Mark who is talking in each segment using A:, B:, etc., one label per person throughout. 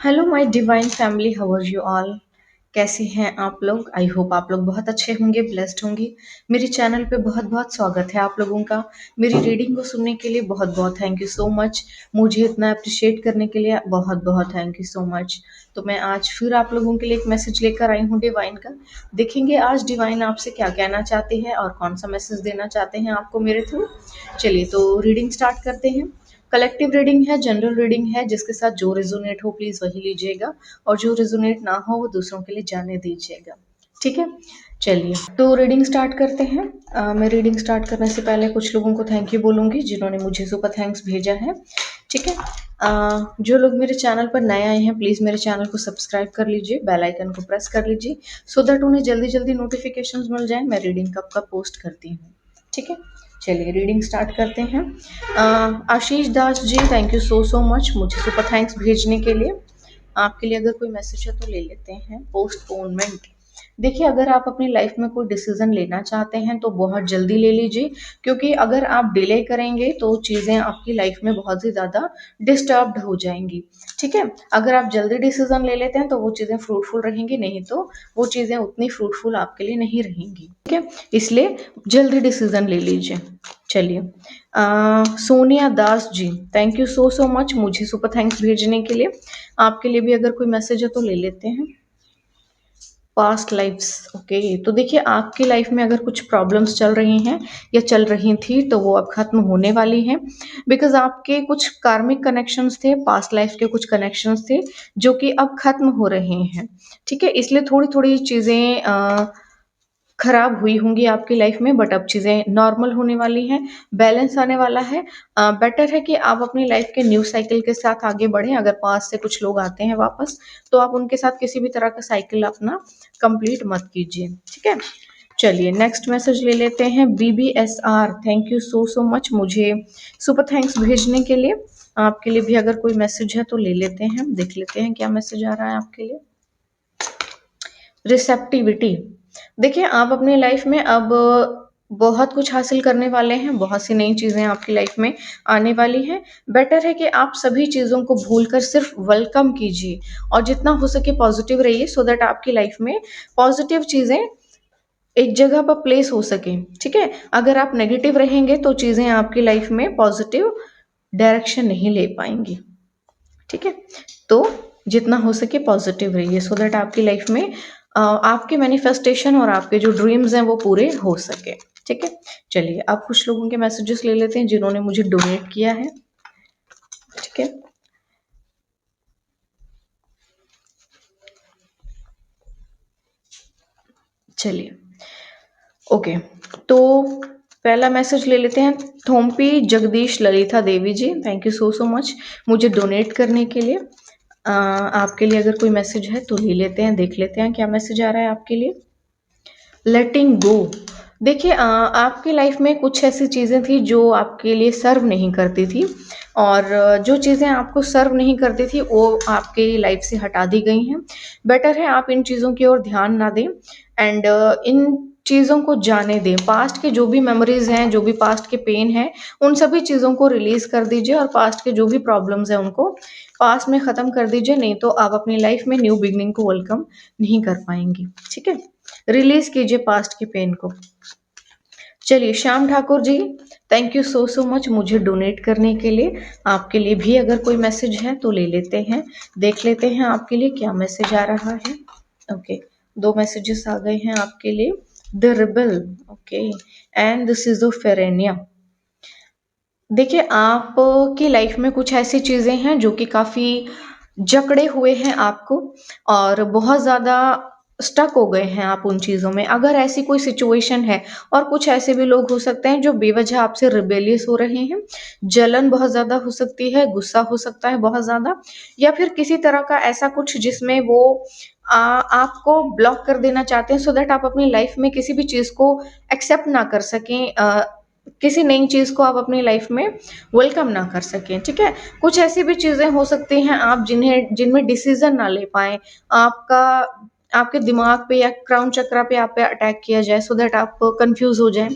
A: Hello my divine family, how are you all. कैसे हैं आप लोग? आई होप आप लोग बहुत अच्छे होंगे, ब्लेस्ड होंगे। मेरे चैनल पे बहुत बहुत स्वागत है आप लोगों का। मेरी रीडिंग को सुनने के लिए बहुत बहुत थैंक यू सो मच। मुझे इतना अप्रिशिएट करने के लिए बहुत बहुत थैंक यू सो मच। तो मैं आज फिर आप लोगों के लिए एक मैसेज लेकर आई हूँ डिवाइन का। देखेंगे आज डिवाइन आपसे क्या कहना चाहते हैं और कौन सा मैसेज देना चाहते हैं आपको मेरे थ्रू। चलिए तो रीडिंग स्टार्ट करते हैं। कलेक्टिव रीडिंग है, जनरल रीडिंग है, जिसके साथ जो रेजोनेट हो प्लीज वही लीजिएगा, और जो रेजोनेट ना हो वो दूसरों के लिए जाने दीजिएगा। ठीक है, चलिए तो रीडिंग स्टार्ट करते हैं। मैं रीडिंग स्टार्ट करने से पहले कुछ लोगों को थैंक यू बोलूंगी जिन्होंने मुझे सुपर थैंक्स भेजा है। ठीक है, जो लोग मेरे चैनल पर नए आए हैं प्लीज मेरे चैनल को सब्सक्राइब कर लीजिए, बेल आइकन को प्रेस कर लीजिए, सो दैट उन्हें जल्दी जल्दी नोटिफिकेशंस मिल जाए मैं रीडिंग कब कब पोस्ट करती हूँ। ठीक है, चलिए रीडिंग स्टार्ट करते हैं। Ashish Das ji, thank you so so much मुझे सुपर थैंक्स भेजने के लिए। आपके लिए अगर कोई मैसेज है तो ले लेते हैं। पोस्टपोनमेंट। देखिए, अगर आप अपनी लाइफ में कोई डिसीजन लेना चाहते हैं तो बहुत जल्दी ले लीजिए, क्योंकि अगर आप डिले करेंगे तो चीज़ें आपकी लाइफ में बहुत ही ज़्यादा डिस्टर्ब्ड हो जाएंगी। ठीक है, अगर आप जल्दी डिसीजन ले लेते हैं तो वो चीज़ें फ्रूटफुल रहेंगी, नहीं तो वो चीज़ें उतनी फ्रूटफुल आपके लिए नहीं रहेंगी। ठीक है, इसलिए जल्दी डिसीजन ले लीजिए। चलिए, Sonia Das ji, thank you so so much मुझे सुपर थैंक्स भेजने के लिए। आपके लिए भी अगर कोई मैसेज है तो ले लेते हैं। Past lifes, okay. तो देखिए, आपकी लाइफ में अगर कुछ प्रॉब्लम्स चल रही हैं या चल रही थी तो वो अब खत्म होने वाली हैं, बिकॉज आपके कुछ कार्मिक कनेक्शंस थे, पास्ट लाइफ के कुछ कनेक्शंस थे जो कि अब खत्म हो रहे हैं। ठीक है, इसलिए थोड़ी थोड़ी चीज़ें खराब हुई होंगी आपकी लाइफ में, बट अब चीज़ें नॉर्मल होने वाली हैं, बैलेंस आने वाला है। बेटर है कि आप अपनी लाइफ के न्यू साइकिल के साथ आगे बढ़ें। अगर पास से कुछ लोग आते हैं वापस, तो आप उनके साथ किसी भी तरह का साइकिल अपना कंप्लीट मत कीजिए। ठीक है, चलिए नेक्स्ट मैसेज ले लेते हैं। BBSR, thank you so so much मुझे सुपर थैंक्स भेजने के लिए। आपके लिए भी अगर कोई मैसेज है तो ले लेते हैं, देख लेते हैं क्या मैसेज आ रहा है आपके लिए। रिसेप्टिविटी। देखिए, आप अपनी लाइफ में अब बहुत कुछ हासिल करने वाले हैं, बहुत सी नई चीज़ें आपकी लाइफ में आने वाली हैं। बेटर है कि आप सभी चीज़ों को भूलकर सिर्फ वेलकम कीजिए और जितना हो सके पॉजिटिव रहिए, सो दैट आपकी लाइफ में पॉजिटिव चीज़ें एक जगह पर प्लेस हो सके। ठीक है, अगर आप नेगेटिव रहेंगे तो चीज़ें आपकी लाइफ में पॉजिटिव डायरेक्शन नहीं ले पाएंगी। ठीक है, तो जितना हो सके पॉजिटिव रहिए, सो दैट आपकी लाइफ में आपके मैनिफेस्टेशन और आपके जो ड्रीम्स हैं वो पूरे हो सके। ठीक है, चलिए अब कुछ लोगों के मैसेजेस ले लेते हैं जिन्होंने मुझे डोनेट किया है। ठीक है, चलिए, ओके। तो पहला मैसेज ले लेते हैं। Thompi Jagdish Lalita Devi ji, thank you so so much मुझे डोनेट करने के लिए। आपके लिए अगर कोई मैसेज है तो ले लेते हैं, देख लेते हैं क्या मैसेज आ रहा है आपके लिए। लेटिंग गो। देखिए, आपकी लाइफ में कुछ ऐसी चीज़ें थी जो आपके लिए सर्व नहीं करती थी, और जो चीज़ें आपको सर्व नहीं करती थी वो आपके लाइफ से हटा दी गई हैं। बेटर है आप इन चीज़ों की ओर ध्यान ना दें, एंड इन चीज़ों को जाने दें। पास्ट के जो भी मेमोरीज हैं, जो भी पास्ट के पेन है, उन सभी चीज़ों को रिलीज कर दीजिए, और पास्ट के जो भी प्रॉब्लम्स हैं उनको पास्ट में ख़त्म कर दीजिए, नहीं तो आप अपनी लाइफ में न्यू बिगनिंग को वेलकम नहीं कर पाएंगी। ठीक है, रिलीज कीजिए पास्ट के पेन को। चलिए, Shyam Thakur ji, thank you so so much मुझे डोनेट करने के लिए। आपके लिए भी अगर कोई मैसेज है तो ले लेते हैं, देख लेते हैं आपके लिए क्या मैसेज आ रहा है। ओके, दो मैसेजेस आ गए हैं आपके लिए। The rebel, okay, and the schizophrenia. देखिए, आपकी लाइफ में कुछ ऐसी चीजें हैं जो कि काफी जकड़े हुए हैं आपको, और बहुत ज्यादा स्टक हो गए हैं आप उन चीजों में। अगर ऐसी कोई सिचुएशन है, और कुछ ऐसे भी लोग हो सकते हैं जो बेवजह आपसे रिबेलियस हो रहे हैं, जलन बहुत ज्यादा हो सकती है, गुस्सा हो सकता है बहुत ज्यादा, या फिर किसी तरह का ऐसा कुछ जिसमें वो आपको ब्लॉक कर देना चाहते हैं, सो दैट आप अपनी लाइफ में किसी भी चीज को एक्सेप्ट ना कर सकें, किसी नई चीज को आप अपनी लाइफ में वेलकम ना कर सकें। ठीक है, कुछ ऐसी भी चीजें हो सकती हैं आप जिनमें डिसीजन ना ले पाए, आपका आपके दिमाग पे या क्राउन चक्रा पे आप पे अटैक किया जाए, सो दैट आप कंफ्यूज हो जाए।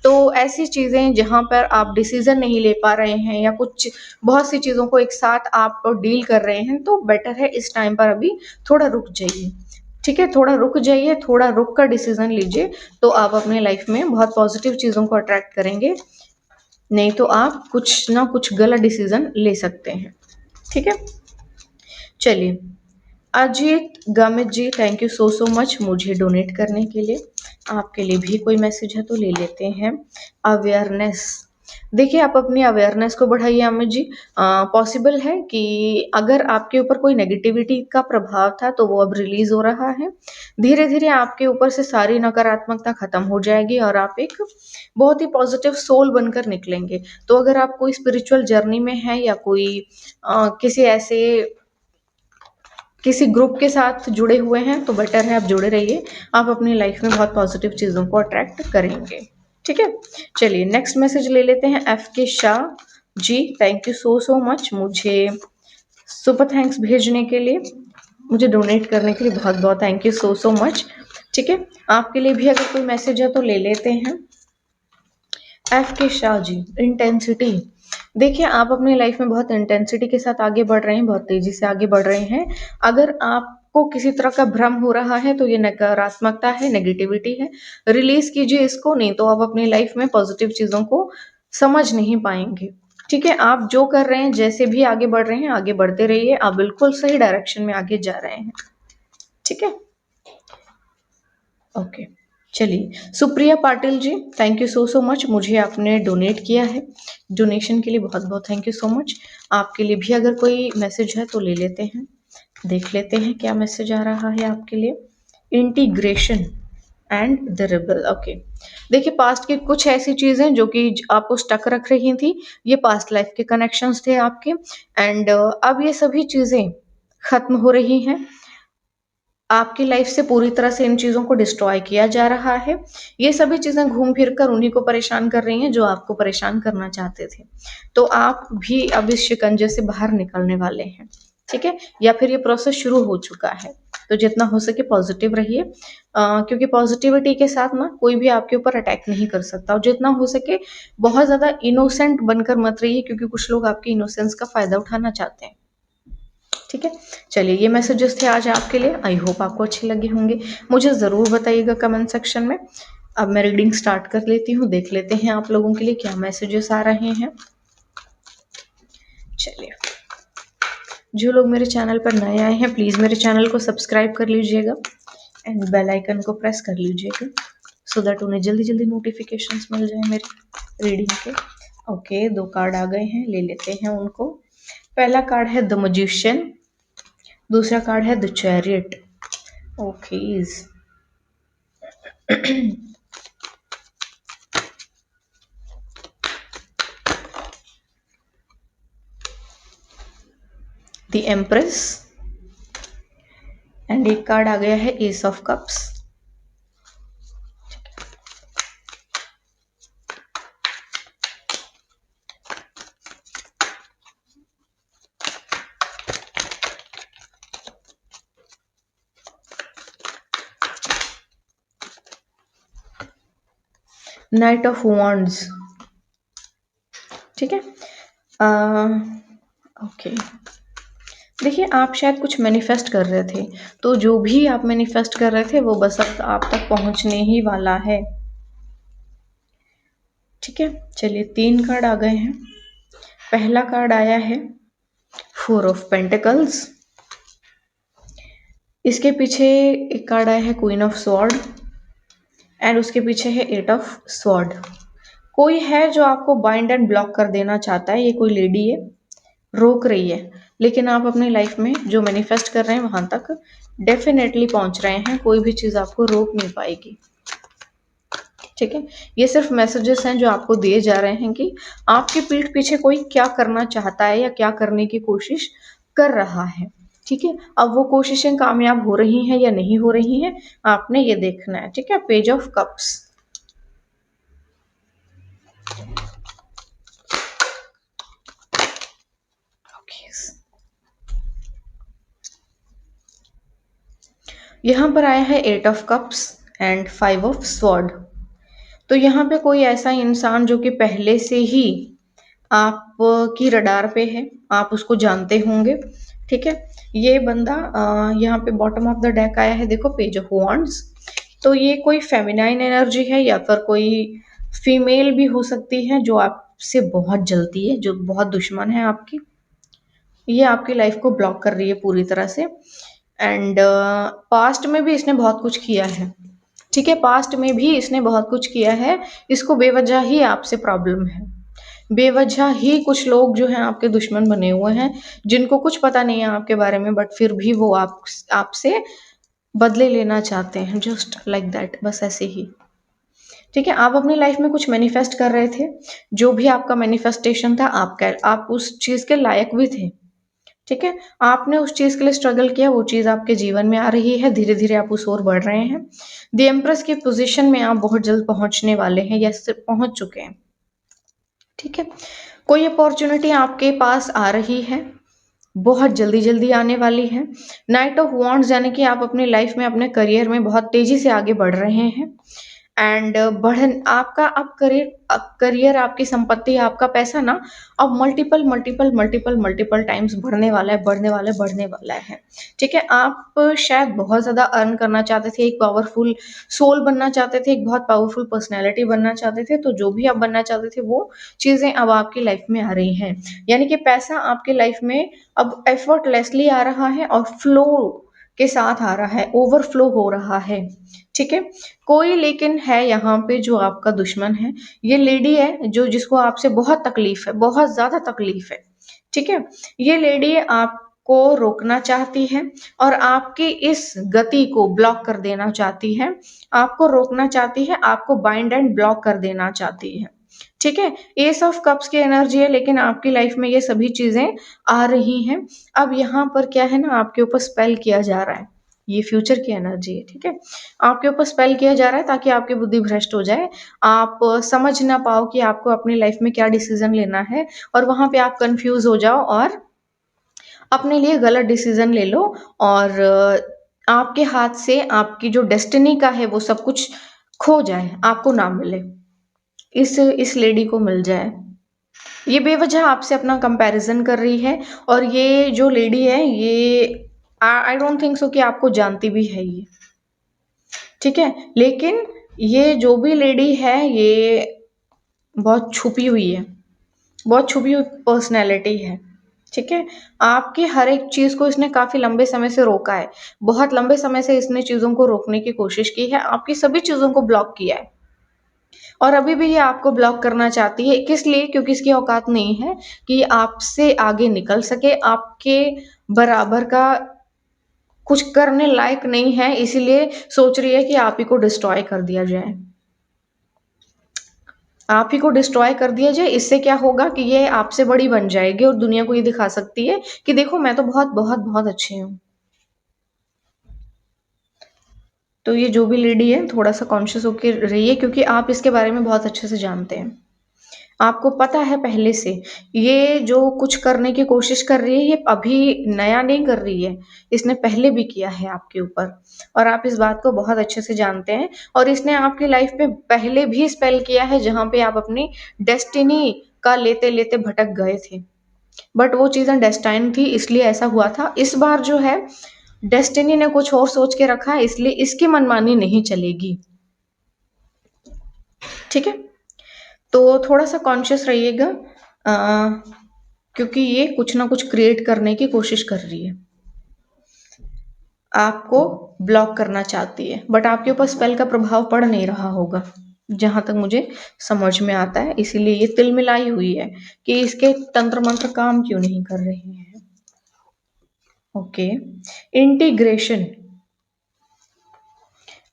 A: तो ऐसी चीज़ें जहाँ पर आप डिसीज़न नहीं ले पा रहे हैं या कुछ बहुत सी चीज़ों को एक साथ आप डील कर रहे हैं, तो बेटर है इस टाइम पर अभी थोड़ा रुक जाइए। ठीक है, थोड़ा रुक जाइए, थोड़ा रुक कर डिसीज़न लीजिए, तो आप अपने लाइफ में बहुत पॉजिटिव चीज़ों को अट्रैक्ट करेंगे। नहीं तो आप कुछ ना कुछ गलत डिसीज़न ले सकते हैं। ठीक है? चलिए, Ajit Gamit ji, thank you so so much मुझे डोनेट करने के लिए। आपके लिए भी कोई मैसेज है तो ले लेते हैं। अवेयरनेस, देखिए आप अपनी अवेयरनेस को बढ़ाइए अमित जी। पॉसिबल है कि अगर आपके ऊपर कोई नेगेटिविटी का प्रभाव था तो वो अब रिलीज हो रहा है। धीरे धीरे आपके ऊपर से सारी नकारात्मकता खत्म हो जाएगी और आप एक बहुत ही पॉजिटिव सोल बनकर निकलेंगे। तो अगर आप कोई स्पिरिचुअल जर्नी में हैं या कोई किसी ग्रुप के साथ जुड़े हुए हैं तो बेटर है आप जुड़े रहिए। आप अपनी लाइफ में बहुत पॉजिटिव चीज़ों को अट्रैक्ट करेंगे। ठीक है, चलिए नेक्स्ट मैसेज ले लेते हैं। F K Shah ji, thank you so so much मुझे सुपर थैंक्स भेजने के लिए, मुझे डोनेट करने के लिए बहुत बहुत thank you so so much. ठीक है, आपके लिए भी अगर कोई मैसेज है तो ले लेते हैं। एफ के शाह जी, इंटेंसिटी, देखिए आप अपनी लाइफ में बहुत इंटेंसिटी के साथ आगे बढ़ रहे हैं, बहुत तेजी से आगे बढ़ रहे हैं। अगर आपको किसी तरह का भ्रम हो रहा है तो ये नकारात्मकता है, नेगेटिविटी है, रिलीज कीजिए इसको, नहीं तो आप अपनी लाइफ में पॉजिटिव चीजों को समझ नहीं पाएंगे। ठीक है, आप जो कर रहे हैं, जैसे भी आगे बढ़ रहे हैं, आगे बढ़ते रहिए, आप बिल्कुल सही डायरेक्शन में आगे जा रहे हैं। ठीक है, ओके, चलिए Supriya Patil ji, thank you so so much मुझे आपने डोनेट किया है। डोनेशन के लिए बहुत बहुत थैंक यू सो मच। आपके लिए भी अगर कोई मैसेज है तो ले लेते हैं, देख लेते हैं क्या मैसेज आ रहा है आपके लिए। Integration and the rebel, okay, देखिए पास्ट की कुछ ऐसी चीजें जो कि आपको स्टक रख रही थी, ये पास्ट लाइफ के कनेक्शंस थे आपके, एंड अब ये सभी चीजें खत्म हो रही हैं। आपकी लाइफ से पूरी तरह से इन चीज़ों को डिस्ट्रॉय किया जा रहा है। ये सभी चीज़ें घूम फिर कर उन्हीं को परेशान कर रही हैं जो आपको परेशान करना चाहते थे। तो आप भी अब इस शिकंजे से बाहर निकलने वाले हैं, ठीक है? या फिर ये प्रोसेस शुरू हो चुका है। तो जितना हो सके पॉजिटिव रहिए, क्योंकि पॉजिटिविटी के साथ ना कोई भी आपके ऊपर अटैक नहीं कर सकता, और जितना हो सके बहुत ज़्यादा इनोसेंट बनकर मत रहिए, क्योंकि कुछ लोग आपके इनोसेंस का फ़ायदा उठाना चाहते हैं। ठीक है, चलिए ये मैसेजेस थे आज आपके लिए। आई होप आपको अच्छे लगे होंगे, मुझे ज़रूर बताइएगा कमेंट सेक्शन में। अब मैं रीडिंग स्टार्ट कर लेती हूँ, देख लेते हैं आप लोगों के लिए क्या मैसेजेस आ रहे हैं। चलिए, जो लोग मेरे चैनल पर नए आए हैं प्लीज़ मेरे चैनल को सब्सक्राइब कर लीजिएगा एंड बेल आइकन को प्रेस कर लीजिएगा, सो दैट उन्हें जल्दी जल्दी नोटिफिकेशंस मिल जाए मेरे रीडिंग के। ओके, 2 कार्ड आ गए हैं, ले लेते हैं उनको। पहला कार्ड है द मैजिशियन, दूसरा कार्ड है the chariot. Okay, the empress, and एक कार्ड आ गया है S of cups. Night of wands, ठीक है। ओके, देखिए आप शायद कुछ मैनिफेस्ट कर रहे थे, तो जो भी आप मैनिफेस्ट कर रहे थे वो बस अब आप तक पहुंचने ही वाला है। ठीक है, चलिए 3 कार्ड आ गए हैं। पहला कार्ड आया है 4 ऑफ पेंटिकल्स, इसके पीछे एक कार्ड आया है क्वीन ऑफ स्वॉर्ड, एंड उसके पीछे है 8 ऑफ स्वॉर्ड। कोई है जो आपको बाइंड एंड ब्लॉक कर देना चाहता है, ये कोई लेडी है, रोक रही है, लेकिन आप अपनी लाइफ में जो मैनिफेस्ट कर रहे हैं वहां तक डेफिनेटली पहुंच रहे हैं, कोई भी चीज़ आपको रोक नहीं पाएगी। ठीक है, ये सिर्फ मैसेजेस हैं जो आपको दिए जा रहे हैं कि आपकी पीठ पीछे कोई क्या करना चाहता है या क्या करने की कोशिश कर रहा है। ठीक है, अब वो कोशिशें कामयाब हो रही हैं या नहीं हो रही हैं, आपने ये देखना है। ठीक है, पेज ऑफ कप्स, यहाँ पर आया है 8 of cups and 5 of sword. तो यहाँ पे कोई ऐसा इंसान जो कि पहले से ही आपकी रडार पे है, आप उसको जानते होंगे, ठीक है? ये बंदा यहाँ पे बॉटम ऑफ द डेक आया है, देखो पेज ऑफ वांड्स। तो ये कोई फेमिनाइन एनर्जी है या फिर कोई फीमेल भी हो सकती है जो आपसे बहुत जलती है, जो बहुत दुश्मन है आपकी। ये आपकी लाइफ को ब्लॉक कर रही है पूरी तरह से। एंड पास्ट में भी इसने बहुत कुछ किया है, ठीक है? पास्ट में भी इसने बहुत कुछ किया है। इसको बेवजह ही आपसे प्रॉब्लम है, बेवजह ही कुछ लोग जो हैं आपके दुश्मन बने हुए हैं, जिनको कुछ पता नहीं है आपके बारे में, बट फिर भी वो आपसे बदले लेना चाहते हैं, जस्ट लाइक दैट, बस ऐसे ही। ठीक है, आप अपनी लाइफ में कुछ मैनिफेस्ट कर रहे थे, जो भी आपका मैनिफेस्टेशन था, आप उस चीज के लायक भी थे, ठीक है? आपने उस चीज के लिए स्ट्रगल किया, वो चीज आपके जीवन में आ रही है, धीरे धीरे आप उस ओर बढ़ रहे हैं। द एम्प्रेस की पोजीशन में आप बहुत जल्द पहुंचने वाले हैं या सिर्फ पहुंच चुके हैं, ठीक है? कोई अपॉर्चुनिटी आपके पास आ रही है, बहुत जल्दी जल्दी आने वाली है। नाइट ऑफ वॉन्ड्स यानी कि आप अपनी लाइफ में, अपने करियर में बहुत तेजी से आगे बढ़ रहे हैं। एंड बढ़न आपका, अब करियर, आपकी संपत्ति, आपका पैसा ना अब multiple multiple multiple multiple times बढ़ने वाला है, बढ़ने वाला है, बढ़ने वाला है, ठीक है? आप शायद बहुत ज्यादा अर्न करना चाहते थे, एक पावरफुल सोल बनना चाहते थे, एक बहुत पावरफुल पर्सनैलिटी बनना चाहते थे, तो जो भी आप बनना चाहते थे वो चीजें अब आपकी लाइफ में आ रही हैं। यानी कि पैसा आपकी लाइफ में अब एफर्टलेसली आ रहा है और फ्लो के साथ आ रहा है, ओवरफ्लो हो रहा है, ठीक है? कोई लेकिन है यहाँ पे जो आपका दुश्मन है। ये लेडी है जो, जिसको आपसे बहुत तकलीफ है, बहुत ज्यादा तकलीफ है, ठीक है? ये लेडी आपको रोकना चाहती है और आपकी इस गति को ब्लॉक कर देना चाहती है, आपको रोकना चाहती है, आपको बाइंड एंड ब्लॉक कर देना चाहती है, ठीक है? एस ऑफ कप्स की एनर्जी है, लेकिन आपकी लाइफ में ये सभी चीजें आ रही हैं। अब यहाँ पर क्या है ना, आपके ऊपर स्पेल किया जा रहा है, ये फ्यूचर की एनर्जी है, ठीक है? आपके ऊपर स्पेल किया जा रहा है ताकि आपकी बुद्धि भ्रष्ट हो जाए, आप समझ ना पाओ कि आपको अपनी लाइफ में क्या डिसीजन लेना है, और वहां पे आप कंफ्यूज हो जाओ और अपने लिए गलत डिसीजन ले लो, और आपके हाथ से आपकी जो डेस्टिनी का है वो सब कुछ खो जाए, आपको ना मिले, इस लेडी को मिल जाए। ये बेवजह आपसे अपना कंपैरिजन कर रही है, और ये जो लेडी है ये, आई डोंट थिंक सो कि आपको जानती भी है ये, ठीक है? लेकिन ये जो भी लेडी है ये बहुत छुपी हुई है, बहुत छुपी हुई पर्सनैलिटी है, ठीक है? आपकी हर एक चीज को इसने काफी लंबे समय से रोका है, बहुत लंबे समय से इसने चीजों को रोकने की कोशिश की है, आपकी सभी चीजों को ब्लॉक किया है, और अभी भी ये आपको ब्लॉक करना चाहती है। किस लिए? क्योंकि इसकी औकात नहीं है कि आपसे आगे निकल सके, आपके बराबर का कुछ करने लायक नहीं है, इसीलिए सोच रही है कि आप ही को डिस्ट्रॉय कर दिया जाए, आप ही को डिस्ट्रॉय कर दिया जाए। इससे क्या होगा कि ये आपसे बड़ी बन जाएगी और दुनिया को ये दिखा सकती है कि देखो मैं तो बहुत बहुत बहुत अच्छी हूँ। तो ये जो भी लेडी है थोड़ा सा कॉन्शियस होकर रहिए, क्योंकि आप इसके बारे में बहुत अच्छे से जानते हैं, आपको पता है पहले से। ये जो कुछ करने की कोशिश कर रही है, ये अभी नया नहीं कर रही है, इसने पहले भी किया है आपके ऊपर, और आप इस बात को बहुत अच्छे से जानते हैं। और इसने आपकी लाइफ पे पहले भी स्पेल किया है, जहां पे आप अपनी डेस्टिनी का लेते लेते भटक गए थे, बट वो चीजें डेस्टाइन थी, इसलिए ऐसा हुआ था। इस बार जो है डेस्टिनी ने कुछ और सोच के रखा है, इसलिए इसकी मनमानी नहीं चलेगी, ठीक है? तो थोड़ा सा कॉन्शियस रहिएगा, क्योंकि ये कुछ ना कुछ क्रिएट करने की कोशिश कर रही है, आपको ब्लॉक करना चाहती है, बट आपके ऊपर स्पेल का प्रभाव पड़ नहीं रहा होगा, जहां तक मुझे समझ में आता है, इसीलिए ये तिलमिलाई हुई है कि इसके तंत्र मंत्र काम क्यों नहीं कर रहे हैं। Okay, integration.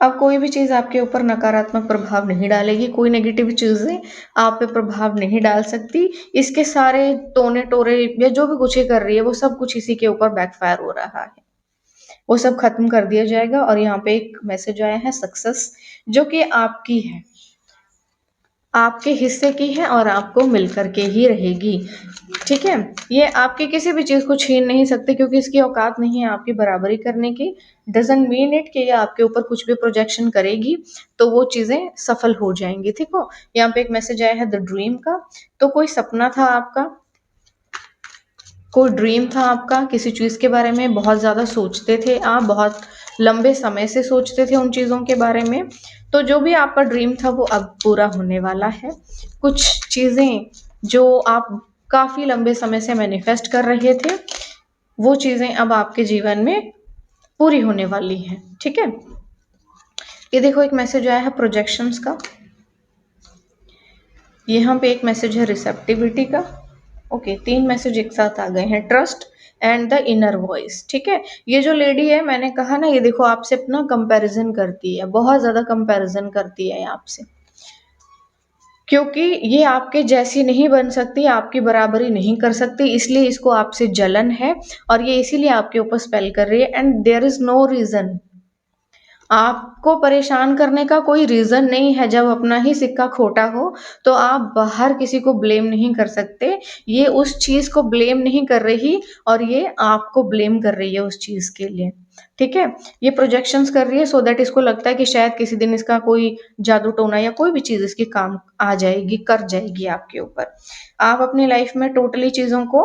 A: अब कोई भी चीज आपके ऊपर नकारात्मक प्रभाव नहीं डालेगी, कोई नेगेटिव चीजें आप पे प्रभाव नहीं डाल सकती। इसके सारे टोने टोरे या जो भी कुछ ये कर रही है, वो सब कुछ इसी के ऊपर बैकफायर हो रहा है, वो सब खत्म कर दिया जाएगा। और यहाँ पे एक मैसेज आया है सक्सेस, जो कि आपकी है, आपके हिस्से की है और आपको मिलकर के ही रहेगी। ठीक है? ये आपकी किसी भी चीज़ को छीन नहीं सकते क्योंकि इसकी औकात नहीं है आपकी बराबरी करने की। डज़न्ट मीन इट कि ये आपके ऊपर कुछ भी प्रोजेक्शन करेगी, तो वो चीज़ें सफल हो जाएँगी, ठीक हो? यहाँ पे एक मैसेज आया है द ड्रीम का, तो कोई सपना था आपका, कोई ड्रीम था आपका, किसी चीज़ के बारे में बहुत ज़्यादा सोचते थे आप, बहुत लंबे समय से सोचते थे उन चीज़ों के बारे में, तो जो भी आपका ड्रीम था वो अब पूरा होने वाला है। कुछ चीज़ें जो आप काफ़ी लंबे समय से मैनिफेस्ट कर रहे थे, वो चीज़ें अब आपके जीवन में पूरी होने वाली हैं, ठीक है? ये देखो एक मैसेज आया है प्रोजेक्शंस का, यहाँ पे एक मैसेज है रिसेप्टिविटी का। ओके, 3 मैसेज एक साथ आ गए हैं, trust and the inner voice, ठीक है? ये जो लेडी है मैंने कहा ना, ये देखो आपसे अपना कंपैरिजन करती है, बहुत ज़्यादा कंपैरिजन करती है आपसे। क्योंकि ये आपके जैसी नहीं बन सकती, आपकी बराबरी नहीं कर सकती, इसलिए इसको आपसे जलन है और ये इसीलिए आपके ऊपर स्पेल कर रही है and there is no reason. आपको परेशान करने का कोई रीज़न नहीं है, जब अपना ही सिक्का खोटा हो, तो आप बाहर किसी को ब्लेम नहीं कर सकते। ये उस चीज़ को ब्लेम नहीं कर रही और ये आपको ब्लेम कर रही है उस चीज़ के लिए, ठीक है? ये प्रोजेक्शंस कर रही है सो दैट इसको लगता है कि शायद किसी दिन इसका कोई जादू टोना या कोई भी चीज़ इसके काम आ जाएगी, कर जाएगी आपके ऊपर। आप अपनी लाइफ़ में टोटली चीज़ों को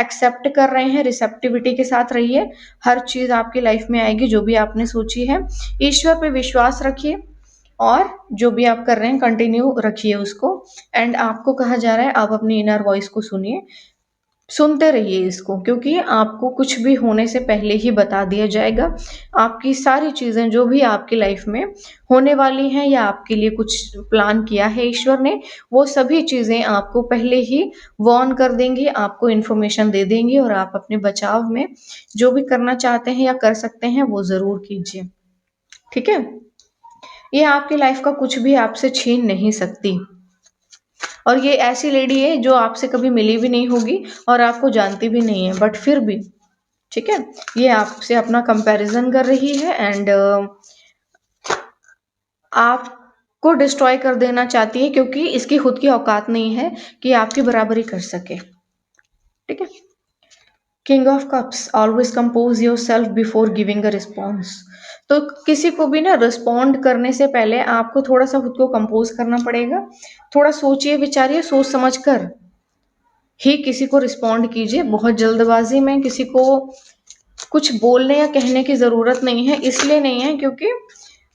A: एक्सेप्ट कर रहे हैं, रिसेप्टिविटी के साथ रहिए, हर चीज़ आपकी लाइफ़ में आएगी जो भी आपने सोची है। ईश्वर पे विश्वास रखिए और जो भी आप कर रहे हैं कंटिन्यू रखिए उसको एंड आपको कहा जा रहा है आप अपनी इनर वॉइस को सुनिए, सुनते रहिए इसको क्योंकि आपको कुछ भी होने से पहले ही बता दिया जाएगा। आपकी सारी चीज़ें जो भी आपकी लाइफ में होने वाली हैं या आपके लिए कुछ प्लान किया है ईश्वर ने, वो सभी चीज़ें आपको पहले ही वार्न कर देंगी, आपको इन्फॉर्मेशन दे देंगी और आप अपने बचाव में जो भी करना चाहते हैं या कर सकते हैं वो ज़रूर कीजिए। ठीक है? ये आपकी लाइफ का कुछ भी आपसे छीन नहीं सकती और ये ऐसी लेडी है जो आपसे कभी मिली भी नहीं होगी और आपको जानती भी नहीं है बट फिर भी, ठीक है? ये आपसे अपना कंपैरिजन कर रही है एंड आपको डिस्ट्रॉय कर देना चाहती है क्योंकि इसकी खुद की औकात नहीं है कि आपकी बराबरी कर सके, ठीक है? King of cups, always compose yourself before giving a response. तो किसी को भी ना रिस्पॉन्ड करने से पहले आपको थोड़ा-सा खुद को कंपोज करना पड़ेगा। थोड़ा सोचिए, विचारिए, सोच समझ कर ही किसी को रिस्पॉन्ड कीजिए। बहुत जल्दबाज़ी में किसी को कुछ बोलने या कहने की ज़रूरत नहीं है, इसलिए नहीं है क्योंकि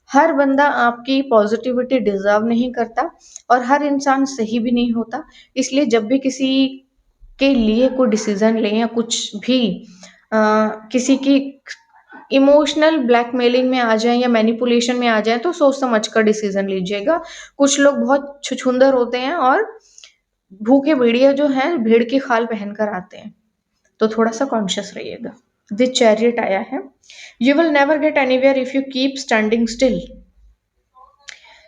A: हर बंदा आपकी पॉज़िटिविटी डिज़र्व नहीं करता और हर इंसान सही भी नहीं होता। इसलिए जब भी किसी के लिए कोई डिसीज़न लें या कुछ भी अ, किसी की इमोशनल ब्लैकमेलिंग में आ जाएँ या मैनिपुलेशन में आ जाएँ तो सोच समझ कर डिसीज़न लीजिएगा। कुछ लोग बहुत छुछुंदर होते हैं और भूखे भेड़िया जो हैं, भेड़ की खाल पहनकर आते हैं, तो थोड़ा-सा कॉन्शियस रहिएगा। द चैरियट आया है, you will never get anywhere if you keep standing still.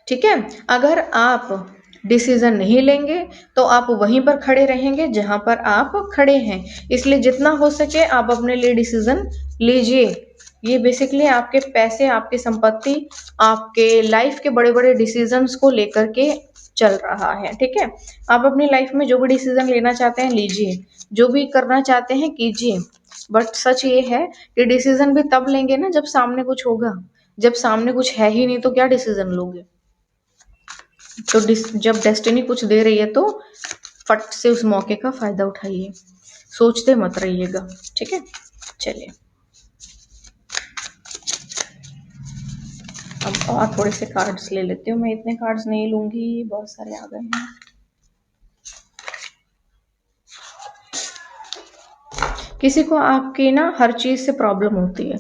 A: ठीक है? अगर आप डिसीज़न नहीं लेंगे, तो आप वहीं पर खड़े रहेंगे जहाँ पर आप खड़े हैं। इसलिए जितना हो सके आप अपने लिए डिसीज़न लीजिए। ये बेसिकली आपके पैसे, आपकी संपत्ति, आपके लाइफ़ के बड़े-बड़े डिसीज़न्स को लेकर के चल रहा है, ठीक है? आप अपनी लाइफ़ में जो भी डिसीज़न लेना चाहते हैं लीजिए, जो भी करना चाहते हैं कीजिए। बट सच ये है कि डिसीज़न भी तब लेंगे ना जब सामने कुछ होगा। जब सामने कुछ है ही नहीं तो क्या डिसीज़न लोगे? तो जब डेस्टिनी कुछ दे रही है तो फट से उस मौके का फ़ायदा उठाइए, सोचते मत रहिएगा, ठीक है? चलिए, अब और थोड़े से कार्ड्स ले लेती हूँ, मैं इतने कार्ड्स नहीं लूँगी, बहुत सारे आ गए हैं। किसी को आपकी ना हर चीज़ से प्रॉब्लम होती है,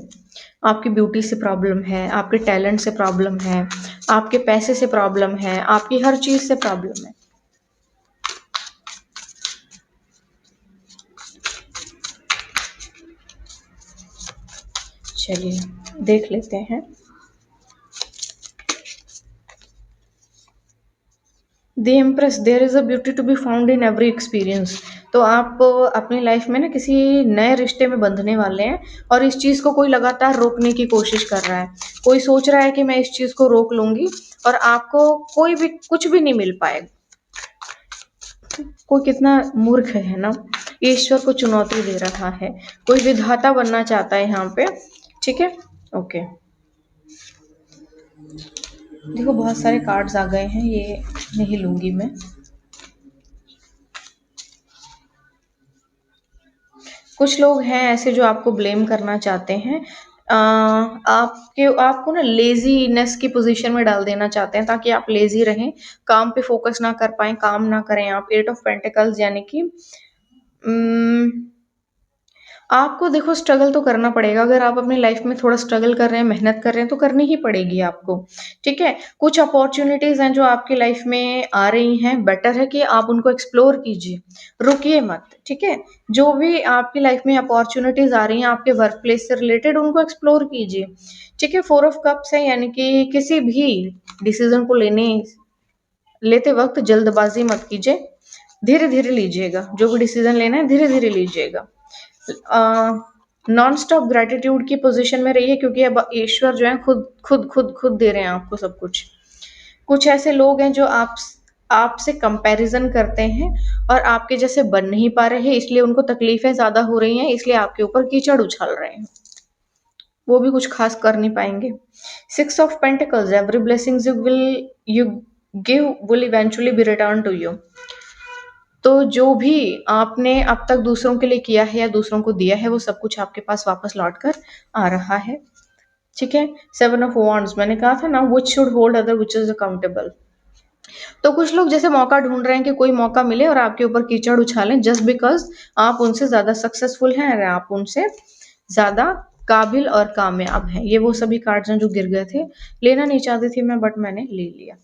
A: आपकी ब्यूटी से प्रॉब्लम है, आपके टैलेंट से प्रॉब्लम है, आपके पैसे से प्रॉब्लम है, आपकी हर चीज़ से प्रॉब्लम है। चलिए, देख लेते हैं। The impress, there is a beauty to be found in every experience. तो आप अपनी लाइफ में ना किसी नए रिश्ते में बंधने वाले हैं और इस चीज़ को कोई लगातार रोकने की कोशिश कर रहा है। कोई सोच रहा है कि मैं इस चीज़ को रोक लूँगी और आपको कोई भी कुछ भी नहीं मिल पाएगा। कोई कितना मूर्ख है ना, ईश्वर को चुनौती दे रहा है, कोई विधाता बनना चाहता है यहाँ पे। ठीक है, ओके। देखो बहुत सारे कार्ड्स आ गए हैं, ये नहीं लूंगी मैं। कुछ लोग हैं ऐसे जो आपको ब्लेम करना चाहते हैं, आपको ना लेजीनेस की पोजीशन में डाल देना चाहते हैं ताकि आप लेजी रहें, काम पे फोकस ना कर पाए, काम ना करें आप। एट ऑफ पेंटिकल्स यानी कि आपको देखो स्ट्रगल तो करना पड़ेगा। अगर आप अपनी लाइफ में थोड़ा स्ट्रगल कर रहे हैं, मेहनत कर रहे हैं, तो करनी ही पड़ेगी आपको। ठीक है, कुछ अपॉर्चुनिटीज हैं जो आपकी लाइफ में आ रही हैं, बेटर है कि आप उनको एक्सप्लोर कीजिए, रुकिए मत। ठीक है, जो भी आपकी लाइफ में अपॉर्चुनिटीज आ रही हैं आपके वर्क प्लेस से रिलेटेड, उनको एक्सप्लोर कीजिए। ठीक है, 4 ऑफ कप्स है यानी कि किसी भी डिसीजन को लेते वक्त जल्दबाजी मत कीजिए, धीरे धीरे लीजिएगा। जो भी डिसीजन लेना है धीरे धीरे लीजिएगा। नॉन स्टॉप ग्रेटिट्यूड की पोजीशन में रहिए, क्योंकि अब ईश्वर जो है खुद खुद खुद खुद दे रहे हैं आपको सब कुछ। कुछ ऐसे लोग हैं जो आपसे कंपैरिजन करते हैं और आपके जैसे बन नहीं पा रहे हैं, इसलिए उनको तकलीफें ज्यादा हो रही हैं, इसलिए आपके ऊपर कीचड़ उछाल रहे हैं। वो भी कुछ खास कर नहीं पाएंगे। 6 of pentacles, every blessings you give will eventually be return to you. तो जो भी आपने अब तक दूसरों के लिए किया है या दूसरों को दिया है, वो सब कुछ आपके पास वापस लौट कर आ रहा है। ठीक है, 7 ऑफ वॉन्ड्स, मैंने कहा था ना, which should hold other which is accountable. तो कुछ लोग जैसे मौका ढूंढ रहे हैं कि कोई मौका मिले और आपके ऊपर कीचड़ उछालें, जस्ट बिकॉज आप उनसे ज्यादा सक्सेसफुल हैं और आप उनसे ज्यादा काबिल और कामयाब हैं। ये वो सभी कार्ड्स हैं जो गिर गए थे, लेना नहीं चाहती थी मैं, बट मैंने ले लिया।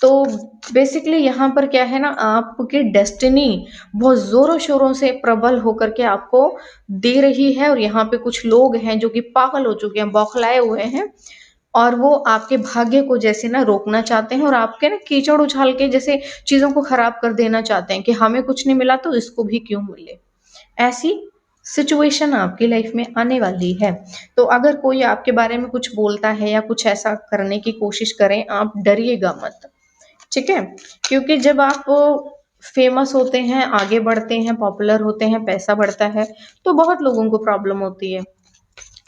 A: तो बेसिकली यहाँ पर क्या है ना, आपकी डेस्टिनी बहुत जोरों शोरों से प्रबल होकर के आपको दे रही है, और यहाँ पे कुछ लोग हैं जो कि पागल हो चुके हैं, बौखलाए हुए हैं, और वो आपके भाग्य को जैसे ना रोकना चाहते हैं और आपके ना कीचड़ उछाल के जैसे चीजों को खराब कर देना चाहते हैं कि हमें कुछ नहीं मिला तो इसको भी क्यों मिले। ऐसी सिचुएशन आपकी लाइफ में आने वाली है। तो अगर कोई आपके बारे में कुछ बोलता है या कुछ ऐसा करने की कोशिश करें, आप डरिएगा मत। ठीक है, क्योंकि जब आप फेमस होते हैं, आगे बढ़ते हैं, पॉपुलर होते हैं, पैसा बढ़ता है, तो बहुत लोगों को प्रॉब्लम होती है।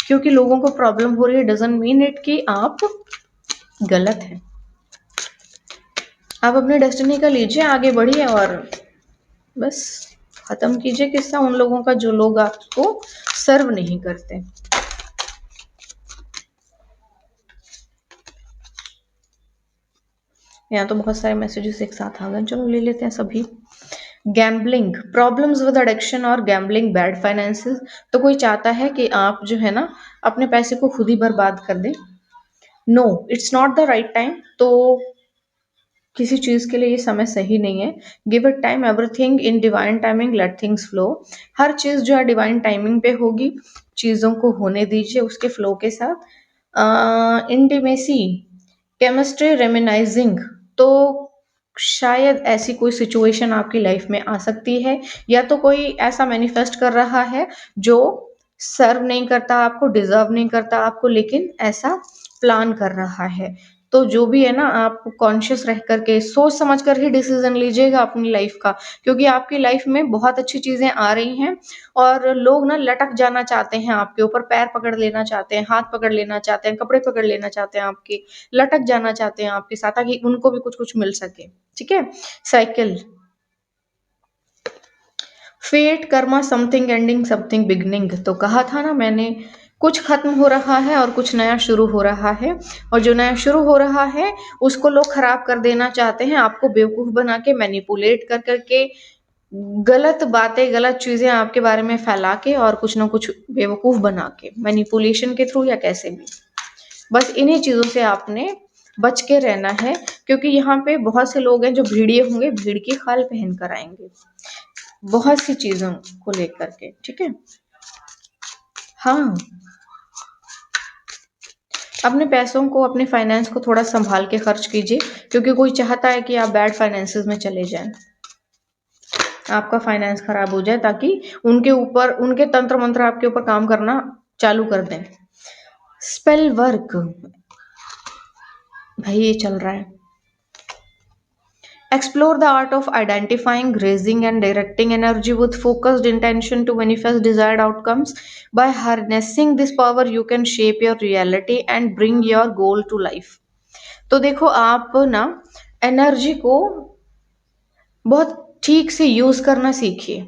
A: क्योंकि लोगों को प्रॉब्लम हो रही है डजंट मीन इट कि आप गलत हैं। आप अपने डेस्टिनी का लीजिए, आगे बढ़िए और बस खत्म कीजिए किस्सा उन लोगों का जो लोग आपको सर्व नहीं करते। यहाँ तो बहुत सारे मैसेजेस एक साथ आ गए, चलो ले लेते हैं सभी। गैम्बलिंग, प्रॉब्लम्स विद एडिक्शन और गैम्बलिंग, बैड फाइनेंसेस। तो कोई चाहता है कि आप जो है ना अपने पैसे को खुद ही बर्बाद कर दें। No, it's not the right time. तो किसी चीज के लिए ये समय सही नहीं है। Give it time, everything in divine timing, let things flow. हर चीज जो है डिवाइन टाइमिंग पे होगी, चीजों को होने दीजिए उसके फ्लो के साथ। Intimacy, chemistry, reminiscing. तो शायद ऐसी कोई सिचुएशन आपकी लाइफ में आ सकती है, या तो कोई ऐसा मैनिफेस्ट कर रहा है जो सर्व नहीं करता आपको, डिजर्व नहीं करता आपको, लेकिन ऐसा प्लान कर रहा है। तो जो भी है ना, आप कॉन्शियस रह करके सोच समझ कर ही डिसीजन लीजिएगा अपनी लाइफ का, क्योंकि आपकी लाइफ में बहुत अच्छी चीजें आ रही हैं और लोग ना लटक जाना चाहते हैं आपके ऊपर, पैर पकड़ लेना चाहते हैं, हाथ पकड़ लेना चाहते हैं, कपड़े पकड़ लेना चाहते हैं आपके, लटक जाना चाहते हैं आपके साथ ताकि उनको भी कुछ कुछ मिल सके। ठीक है, cycle, fate, karma, something ending something beginning. तो कहा था ना मैंने, कुछ खत्म हो रहा है और कुछ नया शुरू हो रहा है, और जो नया शुरू हो रहा है उसको लोग खराब कर देना चाहते हैं, आपको बेवकूफ बना के, मैनिपुलेट कर करके, गलत बातें, गलत चीजें आपके बारे में फैला के, और कुछ ना कुछ बेवकूफ बना के, मैनिपुलेशन के थ्रू या कैसे भी। बस इन्हीं चीजों से आपने बच के रहना है, क्योंकि यहाँ पे बहुत से लोग हैं जो भीड़िए होंगे, भीड़ की खाल पहन कर आएंगे बहुत सी चीजों को लेकर के। ठीक है, हाँ, अपने पैसों को, अपने फाइनेंस को थोड़ा संभाल के खर्च कीजिए, क्योंकि कोई चाहता है कि आप बैड फाइनेंसेस में चले जाएं, आपका फाइनेंस खराब हो जाए, ताकि उनके ऊपर, उनके तंत्र मंत्र आपके ऊपर काम करना चालू कर दें। स्पेल वर्क, भाई ये चल रहा है। Explore the art of identifying, raising, and directing energy with focused intention to manifest desired outcomes. By harnessing this power, you can shape your reality and bring your goal to life. तो देखो आप ना energy को बहुत ठीक से use करना सीखिए,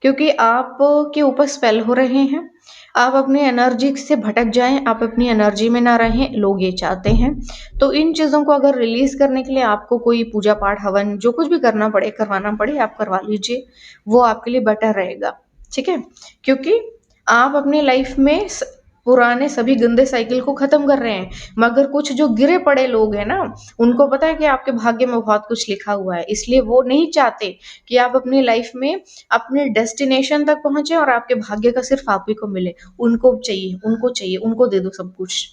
A: क्योंकि आप के ऊपर स्पेल हो रहे हैं। आप अपनी एनर्जी से भटक जाएं, आप अपनी एनर्जी में ना रहें, लोग ये चाहते हैं। तो इन चीज़ों को अगर रिलीज करने के लिए आपको कोई पूजा पाठ हवन जो कुछ भी करना पड़े, करवाना पड़े, आप करवा लीजिए, वो आपके लिए बेटर रहेगा। ठीक है, क्योंकि आप अपनी लाइफ में पुराने सभी गंदे साइकिल को खत्म कर रहे हैं। मगर कुछ जो गिरे पड़े लोग हैं ना, उनको पता है कि आपके भाग्य में बहुत कुछ लिखा हुआ है, इसलिए वो नहीं चाहते कि आप अपनी लाइफ में अपने डेस्टिनेशन तक पहुंचे और आपके भाग्य का सिर्फ आप ही को मिले। उनको चाहिए, उनको चाहिए, उनको दे दो सब कुछ,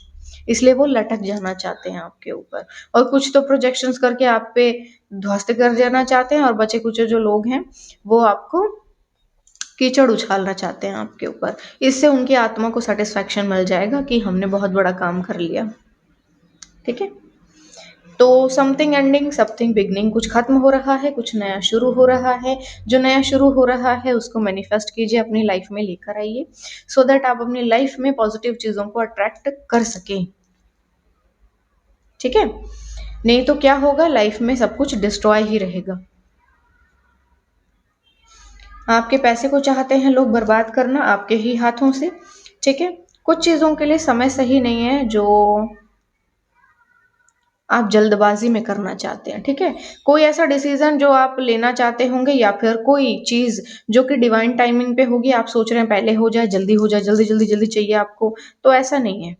A: इसलिए वो लटक जाना चाहते हैं आपके ऊपर। और कुछ तो प्रोजेक्शंस करके आप पे ध्वस्त कर जाना चाहते हैं, और बचे कुछ जो लोग हैं वो आपको कीचड़ उछालना चाहते हैं आपके ऊपर। इससे उनकी आत्मा को सेटिस्फेक्शन मिल जाएगा कि हमने बहुत बड़ा काम कर लिया। ठीक है, तो समथिंग एंडिंग समथिंग बिगनिंग, कुछ खत्म हो रहा है, कुछ नया शुरू हो रहा है। जो नया शुरू हो रहा है उसको मैनिफेस्ट कीजिए, अपनी लाइफ में लेकर आइए, सो दैट आप अपनी लाइफ में पॉजिटिव चीजों को अट्रैक्ट कर सकें। ठीक है, नहीं तो क्या होगा, लाइफ में सब कुछ डिस्ट्रॉय ही रहेगा। आपके पैसे को चाहते हैं लोग बर्बाद करना आपके ही हाथों से। ठीक है, कुछ चीजों के लिए समय सही नहीं है जो आप जल्दबाजी में करना चाहते हैं। ठीक है, कोई ऐसा डिसीजन जो आप लेना चाहते होंगे, या फिर कोई चीज जो कि डिवाइन टाइमिंग पे होगी, आप सोच रहे हैं पहले हो जाए, जल्दी हो जाए, जल्दी जल्दी जल्दी चाहिए आपको, तो ऐसा नहीं है।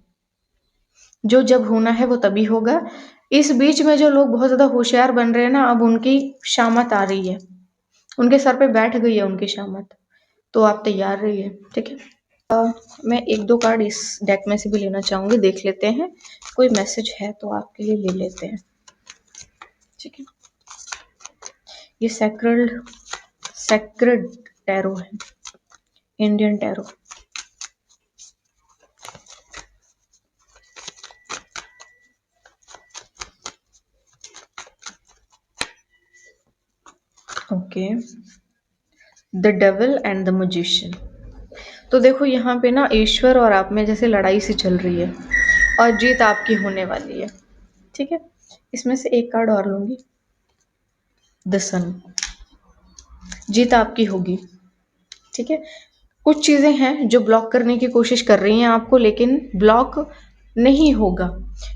A: जो जब होना है वो तभी होगा। इस बीच में जो लोग बहुत ज्यादा होशियार बन रहे हैं ना, अब उनकी शामत आ रही है, उनके सर पे बैठ गई है उनकी शामत, तो आप तैयार रहिए। ठीक है, मैं एक दो कार्ड इस डेक में से भी लेना चाहूंगी, देख लेते हैं कोई मैसेज है तो आपके लिए ले लेते हैं। ठीक है, ये सैक्रेड टैरो है, Indian tarot. Okay, the devil and the magician. तो देखो यहाँ पे ना ईश्वर और आप में जैसे लड़ाई सी चल रही है, और जीत आपकी होने वाली है। ठीक है, इसमें से एक कार्ड और लूंगी, द सन। जीत आपकी होगी। ठीक है, कुछ चीजें हैं जो ब्लॉक करने की कोशिश कर रही हैं आपको, लेकिन ब्लॉक नहीं होगा,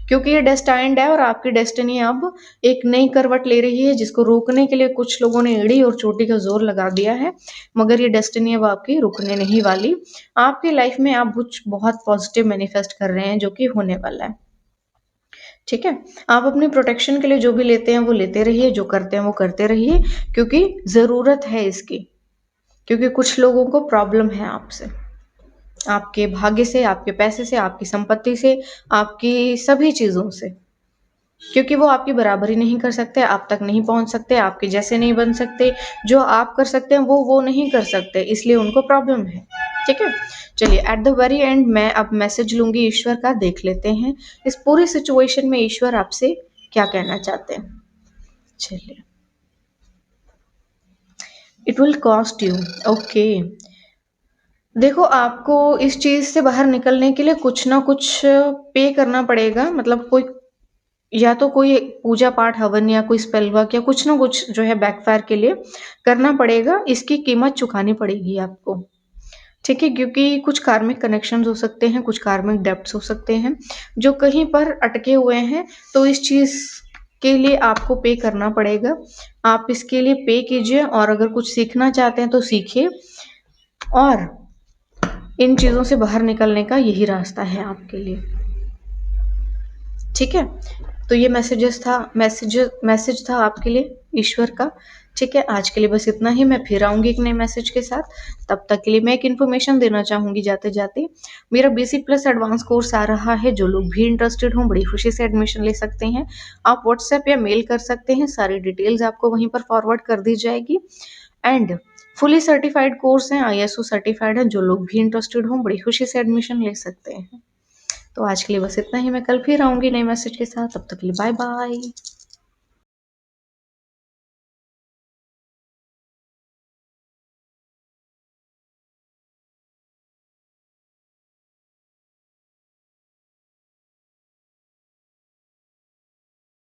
A: क्योंकि ये डेस्टाइंड है और आपकी डेस्टिनी अब एक नई करवट ले रही है, जिसको रोकने के लिए कुछ लोगों ने एड़ी और चोटी का जोर लगा दिया है। मगर ये डेस्टिनी अब आपकी रुकने नहीं वाली। आपकी लाइफ में आप कुछ बहुत पॉजिटिव मैनिफेस्ट कर रहे हैं जो कि होने वाला है। ठीक है, आप अपने प्रोटेक्शन के लिए जो भी लेते हैं वो लेते रहिए, जो करते हैं वो करते रहिए, क्योंकि जरूरत है इसकी। क्योंकि कुछ लोगों को प्रॉब्लम है आपसे, आपके भाग्य से, आपके पैसे से, आपकी संपत्ति से, आपकी सभी चीजों से, क्योंकि वो आपकी बराबरी नहीं कर सकते, आप तक नहीं पहुंच सकते, आपके जैसे नहीं बन सकते। जो आप कर सकते हैं वो नहीं कर सकते, इसलिए उनको प्रॉब्लम है। ठीक है, चलिए एट द वेरी एंड मैं अब मैसेज लूंगी ईश्वर का, देख लेते हैं इस पूरी सिचुएशन में ईश्वर आपसे क्या कहना चाहते हैं। चलिए, it will cost you. Okay, देखो आपको इस चीज से बाहर निकलने के लिए कुछ ना कुछ पे करना पड़ेगा, मतलब कोई, या तो कोई पूजा पाठ हवन या कोई स्पेल वर्क या कुछ ना कुछ जो है बैकफायर के लिए करना पड़ेगा, इसकी कीमत चुकानी पड़ेगी आपको। ठीक है, क्योंकि कुछ कार्मिक कनेक्शंस हो सकते हैं, कुछ कार्मिक डेब्ट्स हो सकते हैं जो कहीं पर अटके हुए हैं, तो इस चीज के लिए आपको पे करना पड़ेगा। आप इसके लिए पे कीजिए, और अगर कुछ सीखना चाहते हैं तो सीखिए, और इन चीजों से बाहर निकलने का यही रास्ता है आपके लिए। ठीक है, तो ये मैसेज था आपके लिए ईश्वर का। ठीक है, आज के लिए बस इतना ही। मैं फिर आऊंगी एक नए मैसेज के साथ, तब तक के लिए मैं एक इन्फॉर्मेशन देना चाहूंगी जाते जाते। मेरा बेसिक प्लस एडवांस कोर्स आ रहा है, जो लोग भी इंटरेस्टेड हों बड़ी खुशी से एडमिशन ले सकते हैं। आप व्हाट्सएप या मेल कर सकते हैं, सारी डिटेल्स आपको वहीं पर फॉरवर्ड कर दी जाएगी। एंड फुली सर्टिफाइड कोर्स है, ISO सर्टिफाइड है, जो लोग भी इंटरेस्टेड हों बड़ी खुशी से एडमिशन ले सकते हैं। तो आज के लिए बस इतना ही। मैं कल फिर आऊंगी नए मैसेज के साथ, तब तक के लिए बाय बाय।